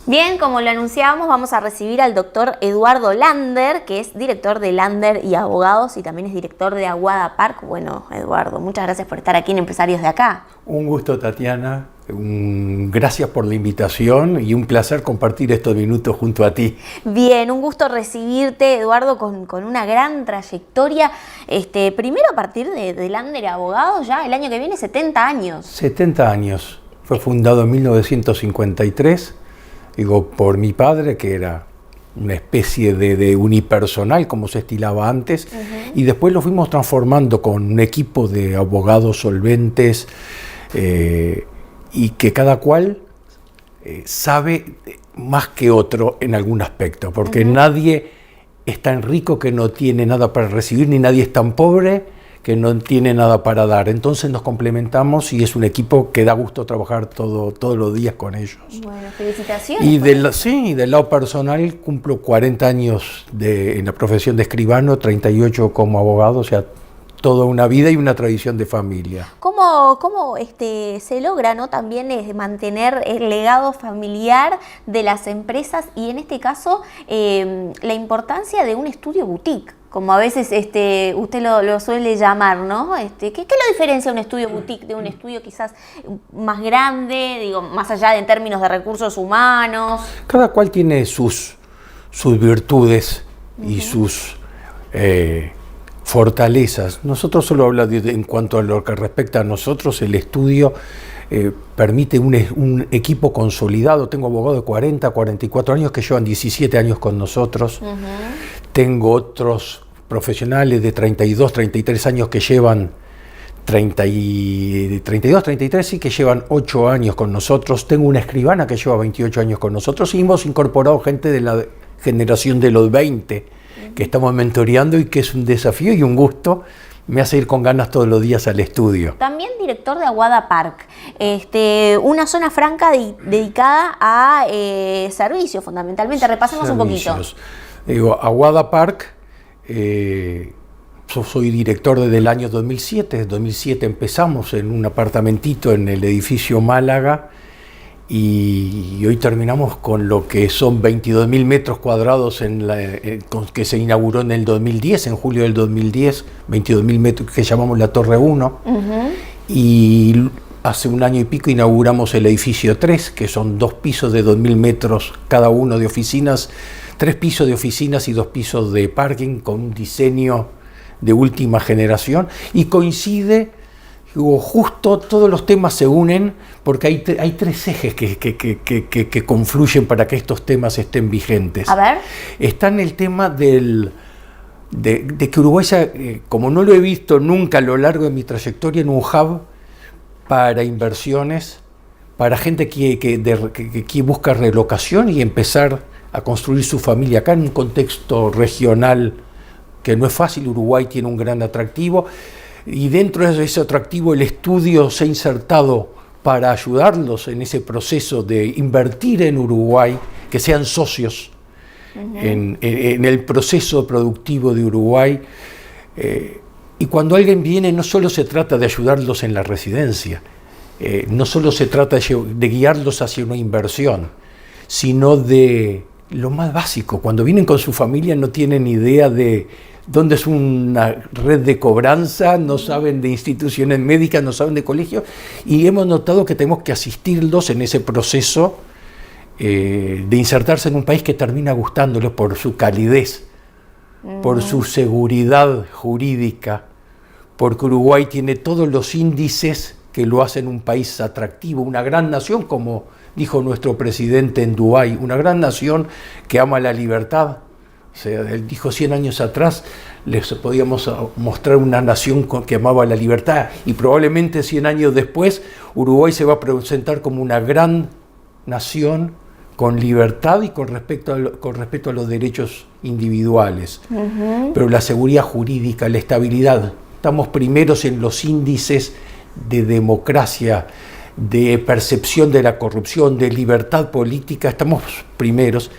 Bien, como lo anunciábamos, vamos a recibir al doctor Eduardo Lander, que es director de Lander y Abogados y también es director de Aguada Park. Bueno, Eduardo, muchas gracias por estar aquí en Empresarios de Acá. Un gusto, Tatiana. Gracias por la invitación y un placer compartir estos minutos junto a ti. Bien, un gusto recibirte, Eduardo, con una gran trayectoria. Primero a partir de Lander y Abogados, ya el año que viene, 70 años. 70 años. Fue fundado en 1953. Digo, por mi padre, que era una especie de unipersonal, como se estilaba antes, y después lo fuimos transformando con un equipo de abogados solventes y que cada cual sabe más que otro en algún aspecto, porque nadie es tan rico que no tiene nada para recibir, ni nadie es tan pobre que no tiene nada para dar. Entonces nos complementamos y es un equipo que da gusto trabajar todos los días con ellos. Bueno, felicitaciones. Y del lado personal cumplo 40 años en la profesión de escribano, 38 como abogado, o sea, toda una vida y una tradición de familia. ¿Cómo se logra, ¿no? También mantener el legado familiar de las empresas y en este caso la importancia de un estudio boutique? Como a veces usted lo suele llamar, ¿no? ¿Qué lo diferencia un estudio boutique de un estudio quizás más grande, digo, más allá de en términos de recursos humanos? Cada cual tiene sus virtudes y sus fortalezas. Nosotros solo hablamos en cuanto a lo que respecta a nosotros, el estudio permite un equipo consolidado. Tengo abogados de 40, 44 años que llevan 17 años con nosotros. Tengo otros profesionales de 32, 33 años que llevan 32, 33 sí que llevan 8 años con nosotros. Tengo una escribana que lleva 28 años con nosotros y hemos incorporado gente de la generación de los 20 que estamos mentoreando y que es un desafío y un gusto. Me hace ir con ganas todos los días al estudio. También director de Aguada Park, una zona franca dedicada a servicios fundamentalmente. Repasemos un poquito. Digo, Aguada Park, yo soy director desde el año 2007. En 2007 empezamos en un apartamentito en el edificio Málaga y hoy terminamos con lo que son 22.000 metros cuadrados que se inauguró en el 2010, en julio del 2010, 22.000 metros que llamamos la Torre 1. Y hace un año y pico inauguramos el edificio 3, que son 2 pisos de 2.000 metros cada uno de oficinas, 3 pisos de oficinas y 2 pisos de parking con un diseño de última generación y coincide, justo todos los temas se unen porque hay 3 ejes que confluyen para que estos temas estén vigentes. A ver. Está en el tema de que Uruguay, como no lo he visto nunca a lo largo de mi trayectoria, en un hub para inversiones, para gente que busca relocación y empezar a construir su familia acá en un contexto regional que no es fácil. Uruguay tiene un gran atractivo y dentro de ese atractivo el estudio se ha insertado para ayudarlos en ese proceso de invertir en Uruguay, que sean socios en el proceso productivo de Uruguay. Y cuando alguien viene no solo se trata de ayudarlos en la residencia, no solo se trata de guiarlos hacia una inversión, sino de lo más básico. Cuando vienen con su familia no tienen idea de dónde es una red de cobranza, no saben de instituciones médicas, no saben de colegios, y hemos notado que tenemos que asistirlos en ese proceso de insertarse en un país que termina gustándoles por su calidez, por su seguridad jurídica, porque Uruguay tiene todos los índices que lo hacen un país atractivo, una gran nación, como dijo nuestro presidente en Dubái, una gran nación que ama la libertad. O sea, él dijo 100 años atrás, les podíamos mostrar una nación que amaba la libertad y probablemente 100 años después Uruguay se va a presentar como una gran nación con libertad y con respeto a los derechos individuales. Pero la seguridad jurídica, la estabilidad, estamos primeros en los índices de democracia, de percepción de la corrupción, de libertad política, estamos primeros.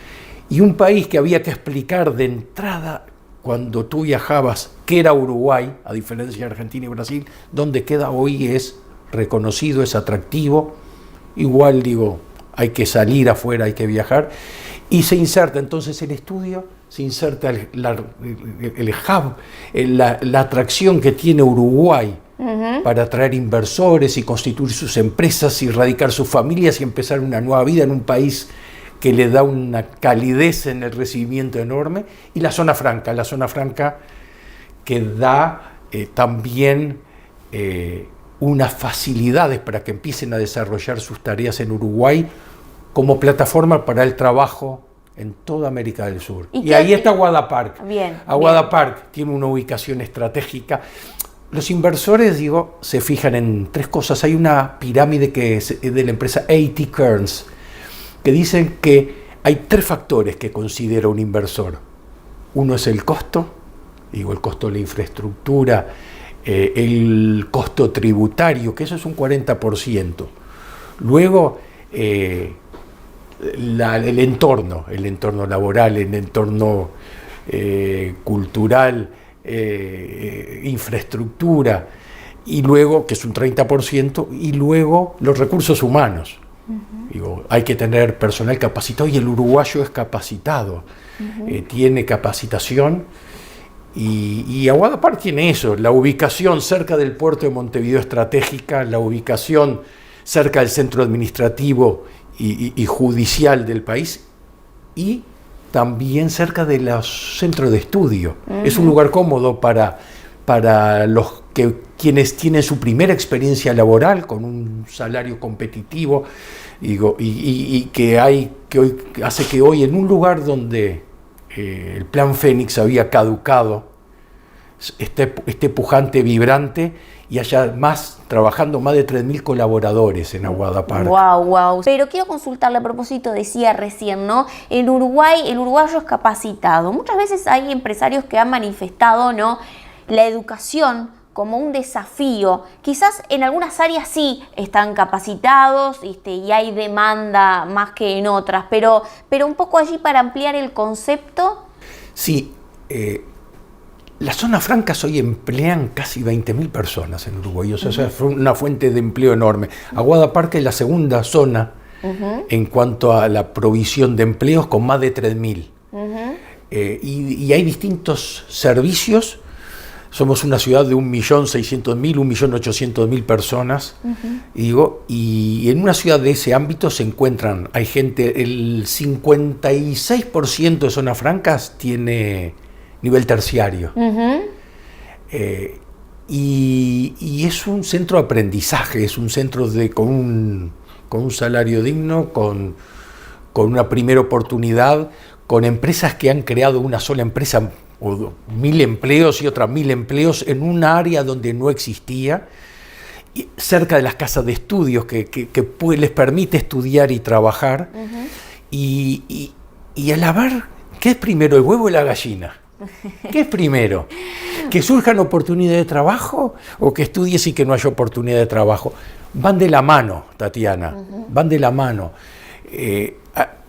Y un país que había que explicar de entrada cuando tú viajabas qué era Uruguay, a diferencia de Argentina y Brasil, donde queda hoy es reconocido, es atractivo. Igual digo, hay que salir afuera, hay que viajar, y se inserta entonces el estudio, se inserta el hub, la atracción que tiene Uruguay para atraer inversores y constituir sus empresas y radicar sus familias y empezar una nueva vida en un país que le da una calidez en el recibimiento enorme, y la zona franca que da también unas facilidades para que empiecen a desarrollar sus tareas en Uruguay como plataforma para el trabajo en toda América del Sur. Y ahí está Aguada Park. Aguada Park tiene una ubicación estratégica. Los inversores, se fijan en tres cosas. Hay una pirámide que es de la empresa A.T. Kearns, que dicen que hay tres factores que considera un inversor. Uno es el costo, el costo de la infraestructura, el costo tributario, que eso es un 40%. Luego, el entorno laboral, el entorno cultural, infraestructura, y luego, que es un 30%, y luego los recursos humanos. Hay que tener personal capacitado, y el uruguayo es capacitado, tiene capacitación, y Aguada Park tiene eso, la ubicación cerca del puerto de Montevideo estratégica, la ubicación cerca del centro administrativo y judicial del país, y también cerca de los centros de estudio. Es un lugar cómodo para quienes tienen su primera experiencia laboral con un salario competitivo, y que hoy hace que hoy, en un lugar donde el Plan Fénix había caducado, esté pujante, vibrante, y haya trabajando más de 3.000 colaboradores en Aguada Park. Wow. Pero quiero consultarle a propósito, decía recién, ¿no? En Uruguay, el uruguayo es capacitado. Muchas veces hay empresarios que han manifestado, ¿no?, la educación como un desafío. Quizás en algunas áreas sí están capacitados, y hay demanda más que en otras, pero un poco allí para ampliar el concepto. Sí, las zonas francas hoy emplean casi 20.000 personas en Uruguay, o sea, es una fuente de empleo enorme. Aguada Park es la segunda zona en cuanto a la provisión de empleos, con más de 3.000. Y hay distintos servicios. Somos una ciudad de 1.600.000, 1.800.000 personas, y en una ciudad de ese ámbito hay gente, el 56% de zonas francas tiene nivel terciario. Y es un centro de aprendizaje, es un centro con un salario digno, con una primera oportunidad, con empresas que han creado una sola empresa, o 1.000 empleos y otras 1.000 empleos en un área donde no existía, cerca de las casas de estudios que les permite estudiar y trabajar, y a la ver, ¿qué es primero, el huevo o la gallina? ¿Qué es primero? ¿Que surjan oportunidades de trabajo o que estudies y que no haya oportunidad de trabajo? Van de la mano, Tatiana, van de la mano.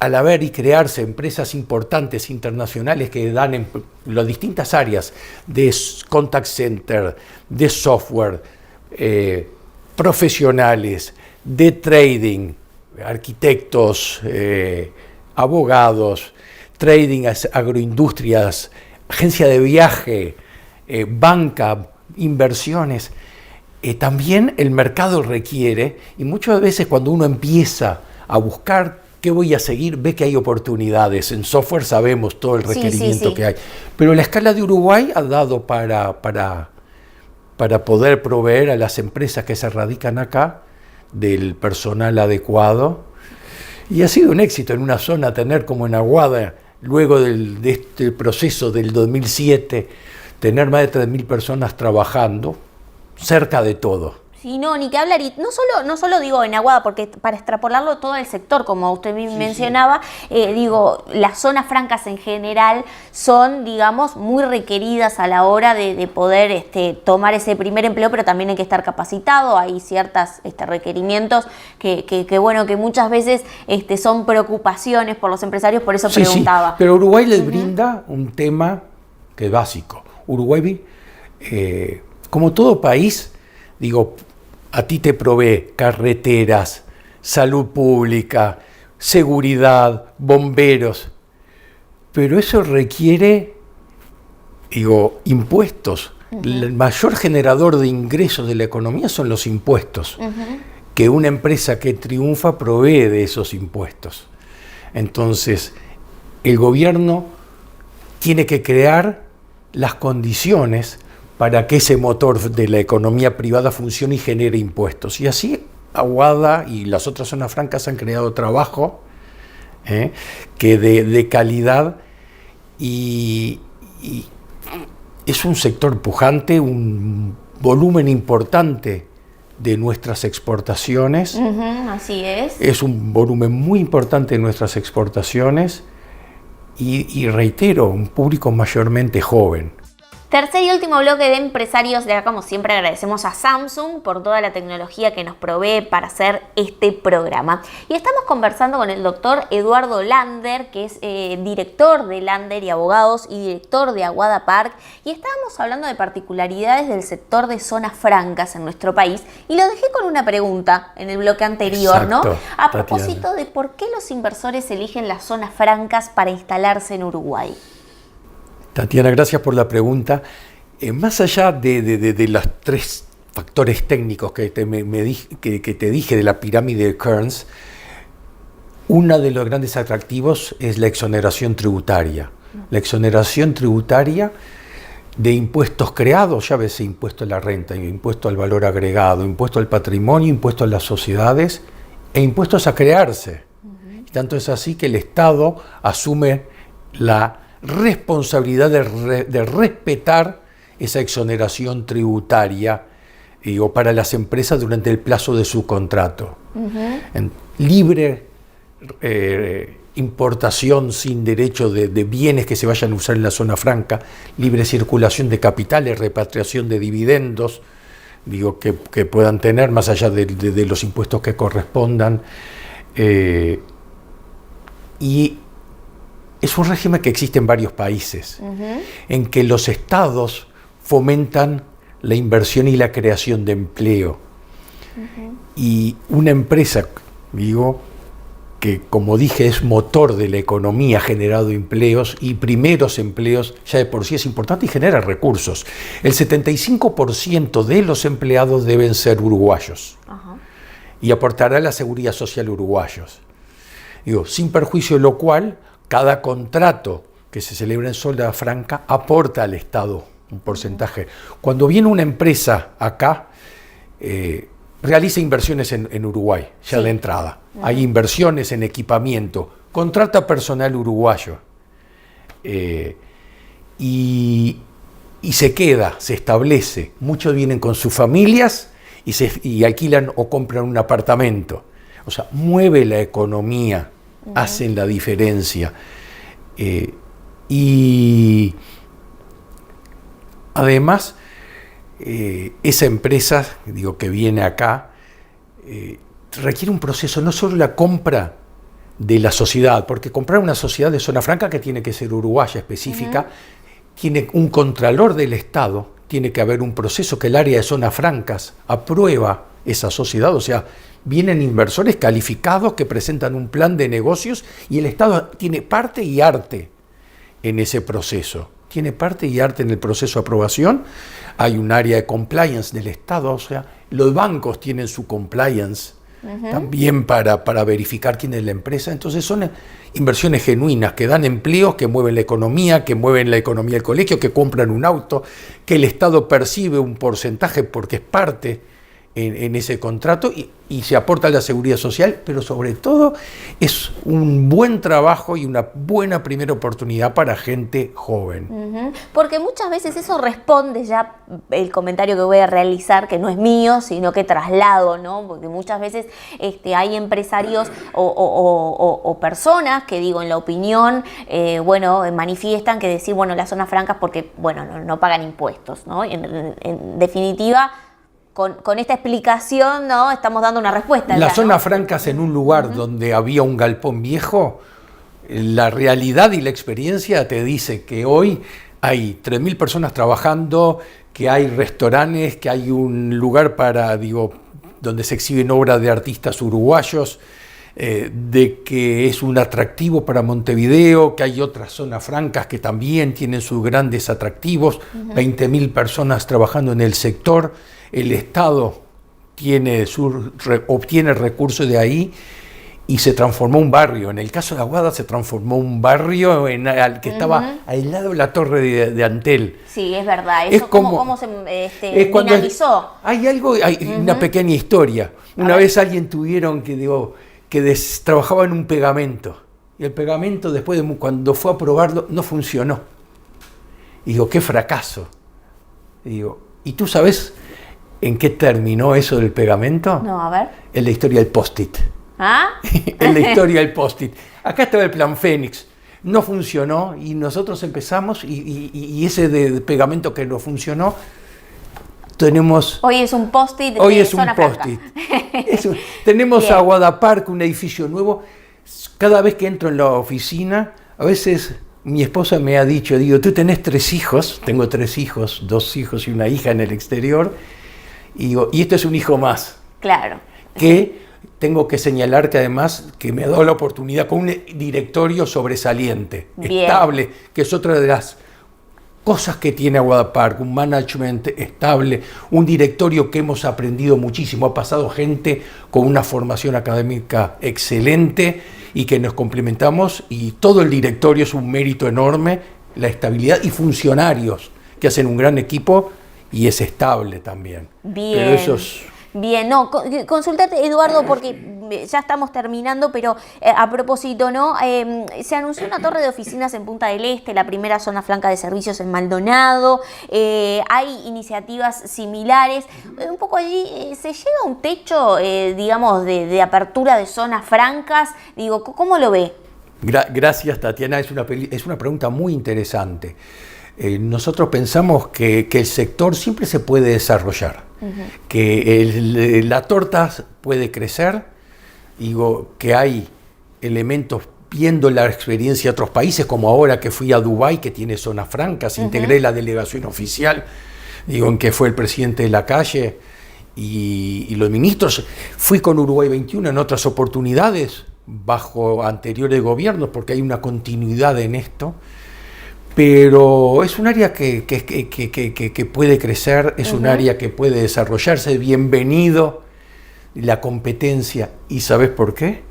Al haber y crearse empresas importantes internacionales que dan en las distintas áreas de contact center, de software, profesionales, de trading, arquitectos, abogados, trading, agroindustrias, agencia de viaje, banca, inversiones, también el mercado requiere, y muchas veces cuando uno empieza a buscar qué voy a seguir, ve que hay oportunidades. En software sabemos todo el requerimiento que hay. Pero la escala de Uruguay ha dado para poder proveer a las empresas que se radican acá del personal adecuado. Y ha sido un éxito en una zona tener, como en Aguada, luego de este proceso del 2007, tener más de 3.000 personas trabajando cerca de todo. Sí, ni que hablar, y no solo digo en Aguada, porque para extrapolarlo todo el sector, como usted mencionaba, las zonas francas en general son, muy requeridas a la hora de poder tomar ese primer empleo, pero también hay que estar capacitado. Hay ciertos requerimientos que muchas veces son preocupaciones por los empresarios, por eso preguntaba. Sí, pero Uruguay les brinda un tema que es básico. Uruguay, como todo país, a ti te provee carreteras, salud pública, seguridad, bomberos, pero eso requiere, impuestos. El mayor generador de ingresos de la economía son los impuestos, que una empresa que triunfa provee de esos impuestos. Entonces, el gobierno tiene que crear las condiciones para que ese motor de la economía privada funcione y genere impuestos. Y así Aguada y las otras zonas francas han creado trabajo que de calidad y es un sector pujante, un volumen importante de nuestras exportaciones. Así es. Es un volumen muy importante de nuestras exportaciones y reitero, un público mayormente joven. Tercer y último bloque de empresarios. De acá, como siempre, agradecemos a Samsung por toda la tecnología que nos provee para hacer este programa. Y estamos conversando con el doctor Eduardo Lander, que es director de Lander y Abogados y director de Aguada Park. Y estábamos hablando de particularidades del sector de zonas francas en nuestro país. Y lo dejé con una pregunta en el bloque anterior, exacto, ¿no? A Tatiana. propósito de por qué los inversores eligen las zonas francas para instalarse en Uruguay. Tatiana, gracias por la pregunta. Más allá de los tres factores técnicos que te dije de la pirámide de Kearns, uno de los grandes atractivos es la exoneración tributaria. La exoneración tributaria de impuestos creados, ya ves, impuesto a la renta, impuesto al valor agregado, impuesto al patrimonio, impuesto a las sociedades e impuestos a crearse. Y tanto es así que el Estado asume la responsabilidad de respetar esa exoneración tributaria para las empresas durante el plazo de su contrato. En libre importación sin derecho de bienes que se vayan a usar en la zona franca, libre circulación de capitales, repatriación de dividendos, que puedan tener más allá de los impuestos que correspondan. Y es un régimen que existe en varios países, en que los estados fomentan la inversión y la creación de empleo. Y una empresa, que como dije es motor de la economía, ha generado empleos y primeros empleos, ya de por sí es importante y genera recursos. El 75% de los empleados deben ser uruguayos y aportará a la seguridad social uruguayos. Sin perjuicio de lo cual, cada contrato que se celebra en zona franca aporta al Estado un porcentaje. Cuando viene una empresa acá, realiza inversiones en Uruguay, ya de entrada. Hay inversiones en equipamiento, contrata personal uruguayo y se queda, se establece. Muchos vienen con sus familias y alquilan o compran un apartamento. O sea, mueve la economía, hacen la diferencia. Y además, esa empresa, que viene acá, requiere un proceso, no solo la compra de la sociedad, porque comprar una sociedad de zona franca, que tiene que ser uruguaya específica, tiene un contralor del Estado, tiene que haber un proceso que el área de zonas francas aprueba esa sociedad, o sea, vienen inversores calificados que presentan un plan de negocios y el Estado tiene parte y arte en ese proceso. Tiene parte y arte en el proceso de aprobación. Hay un área de compliance del Estado, o sea, los bancos tienen su compliance también para verificar quién es la empresa. Entonces son inversiones genuinas que dan empleos, que mueven la economía del colegio, que compran un auto, que el Estado percibe un porcentaje porque es parte en ese contrato y se aporta a la seguridad social, pero sobre todo es un buen trabajo y una buena primera oportunidad para gente joven. Porque muchas veces eso responde ya el comentario que voy a realizar, que no es mío, sino que traslado, ¿no? Porque muchas veces hay empresarios o personas que, en la opinión, manifiestan que decir, las zonas francas porque, no pagan impuestos, ¿no? En definitiva, con esta explicación, ¿no? Estamos dando una respuesta. Las zonas francas en un lugar donde había un galpón viejo, la realidad y la experiencia te dice que hoy hay 3.000 personas trabajando, que hay restaurantes, que hay un lugar donde se exhiben obras de artistas uruguayos, de que es un atractivo para Montevideo, que hay otras zonas francas que también tienen sus grandes atractivos, 20.000 personas trabajando en el sector, el Estado obtiene recursos de ahí y se transformó un barrio. En el caso de Aguada se transformó un barrio que estaba al lado de la torre de Antel. Sí, es verdad. Eso ¿cómo se dinamizó? Hay una pequeña historia. Una vez alguien tuvieron que trabajaba en un pegamento. Y el pegamento, después cuando fue a probarlo, no funcionó. Y digo, qué fracaso. Y digo, ¿y tú sabes en qué terminó eso del pegamento? No, a ver. En la historia del post-it. ¿Ah? En la historia del post-it. Acá estaba el plan Fénix. No funcionó y nosotros empezamos y ese de pegamento que no funcionó, tenemos... Hoy es un post-it de Hoy es zona un post-it. Tenemos Bien. Aguada Park, un edificio nuevo. Cada vez que entro en la oficina, a veces mi esposa me ha dicho, tú tenés 3 hijos, tengo 3 hijos, 2 hijos y una hija en el exterior, y este es un hijo más. Claro. Que tengo que señalar que además que me ha dado la oportunidad con un directorio sobresaliente, Bien. estable, que es otra de las cosas que tiene Aguada Park, un management estable, un directorio que hemos aprendido muchísimo, ha pasado gente con una formación académica excelente y que nos complementamos y todo el directorio es un mérito enorme, la estabilidad y funcionarios que hacen un gran equipo y es estable también. Bien. Pero eso es... Bien, no, consultate, Eduardo, porque ya estamos terminando, pero a propósito, ¿no? Se anunció una torre de oficinas en Punta del Este, la primera zona franca de servicios en Maldonado, hay iniciativas similares, un poco allí, ¿se llega a un techo, digamos, de apertura de zonas francas? Digo, ¿cómo lo ve? Gracias, Tatiana, es una pregunta muy interesante. Nosotros pensamos que el sector siempre se puede desarrollar, que la torta puede crecer, digo que hay elementos, viendo la experiencia de otros países, como ahora que fui a Dubái, que tiene zonas francas, integré la delegación oficial, digo en que fue el presidente de la calle y los ministros, fui con Uruguay 21 en otras oportunidades, bajo anteriores gobiernos, porque hay una continuidad en esto. Pero es un área que puede crecer, es un área que puede desarrollarse. Bienvenido la competencia. ¿Y sabes por qué?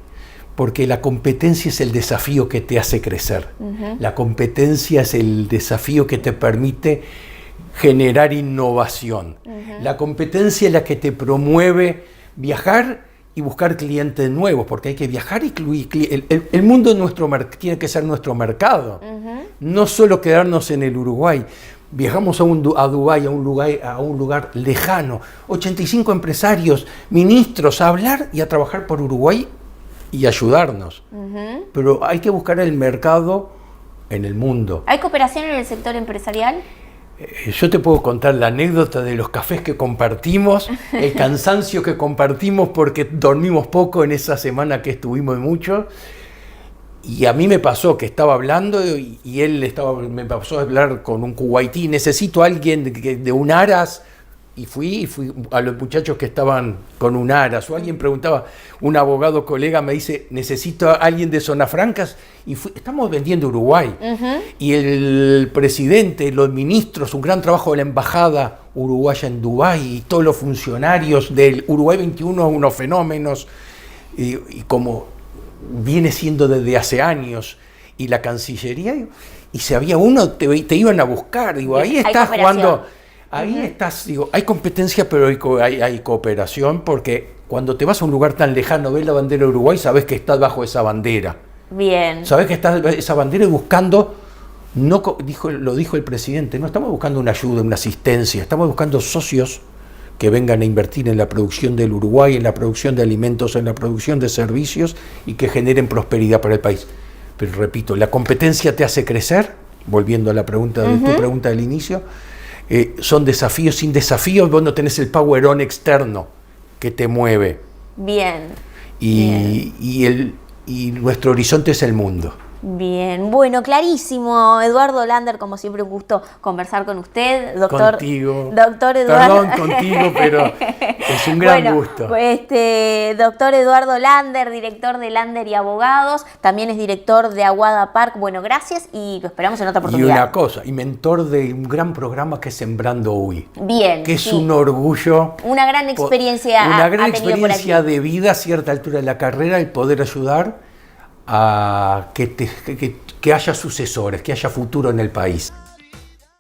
Porque la competencia es el desafío que te hace crecer. La competencia es el desafío que te permite generar innovación. La competencia es la que te promueve viajar y buscar clientes nuevos, porque hay que viajar y el mundo tiene que ser nuestro mercado. No solo quedarnos en el Uruguay. Viajamos a Dubái, a un lugar lejano, 85 empresarios, ministros, a hablar y a trabajar por Uruguay y ayudarnos. Pero hay que buscar el mercado en el mundo. ¿Hay cooperación en el sector empresarial? Yo te puedo contar la anécdota de los cafés que compartimos, el cansancio que compartimos porque dormimos poco en esa semana que estuvimos mucho. Y a mí me pasó que estaba hablando y me pasó a hablar con un kuwaití, necesito a alguien de un Aras, y fui a los muchachos que estaban con un Aras, o alguien preguntaba, un abogado colega me dice, necesito a alguien de zonas francas, y estamos vendiendo Uruguay. Y el presidente, los ministros, un gran trabajo de la embajada uruguaya en Dubái, y todos los funcionarios del Uruguay 21, unos fenómenos, y como viene siendo desde hace años, y la Cancillería, y si había uno, te iban a buscar, digo, ahí estás jugando, ahí estás, digo, hay competencia, pero hay cooperación, porque cuando te vas a un lugar tan lejano, ves la bandera de Uruguay, sabes que estás bajo esa bandera. Bien. Sabes que estás esa bandera y buscando, lo dijo el presidente, no estamos buscando una ayuda, una asistencia, estamos buscando socios que vengan a invertir en la producción del Uruguay, en la producción de alimentos, en la producción de servicios y que generen prosperidad para el país. Pero repito, la competencia te hace crecer, volviendo a la pregunta de tu pregunta del inicio, son desafíos. Sin desafíos vos no tenés el power on externo que te mueve. Bien. Y nuestro horizonte es el mundo. Bien, bueno, clarísimo. Eduardo Lander, como siempre, un gusto conversar con usted. Doctor, Contigo. Doctor Eduardo. Perdón, contigo, pero es un gran gusto. Doctor Eduardo Lander, director de Lander y Abogados, también es director de Aguada Park. Bueno, gracias y lo esperamos en otra oportunidad. Y una cosa, y mentor de un gran programa que es Sembrando UI. Bien. Que es un orgullo. Una gran experiencia. Una gran experiencia de vida a cierta altura de la carrera, el poder ayudar a que haya sucesores, que haya futuro en el país.